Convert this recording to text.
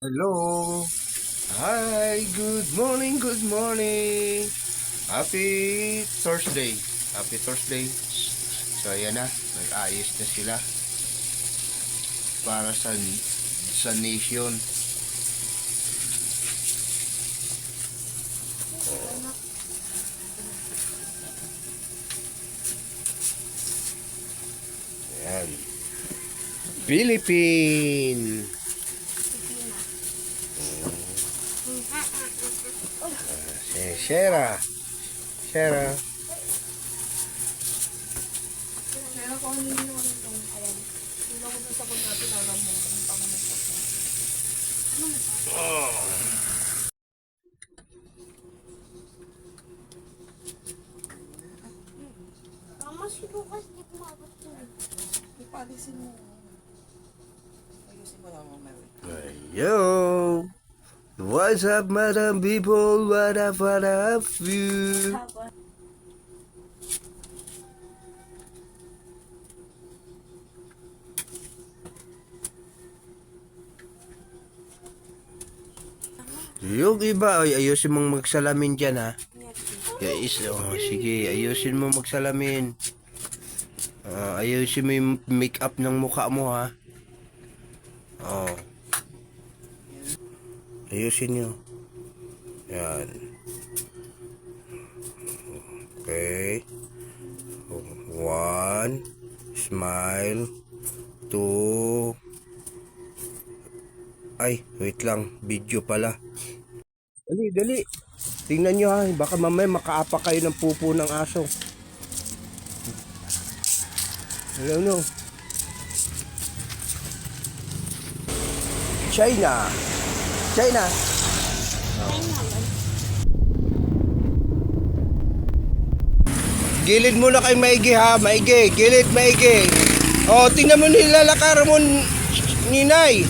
Hello. Hi, good morning, good morning. Happy Thursday. Happy Thursday. So ayan na, nag-ayos na sila para sa nation. Ayan. Philippine. Shera. Shera. Meron ko ang niliwan itong, ayan. Hindi ako dun sa kung natin alam mo ang pangalan ko. Mama, sinukas di ko maabot yun. Ipalisin mo. Ayusin mo lang mga Mary. Yo. What's up, madam people? What up, you? Yung iba, ay, ayusin mong magsalamin dyan, ha? Guys, oh, sige, ayusin mo magsalamin. Ayusin mo yung make-up ng mukha mo, ha? Oh. Ayusin nyo. Yan. Okay. 1. Smile. 2. Ay, wait lang. Video pala. Dali, dali. Tingnan nyo ha. Baka mamaya makaapa kayo ng pupo ng aso. Hello, no. China. China. Gilid muna kay maigi ha. Maigi. Gilid, maigi. O, tingnan mo nilalakar mo, ninay.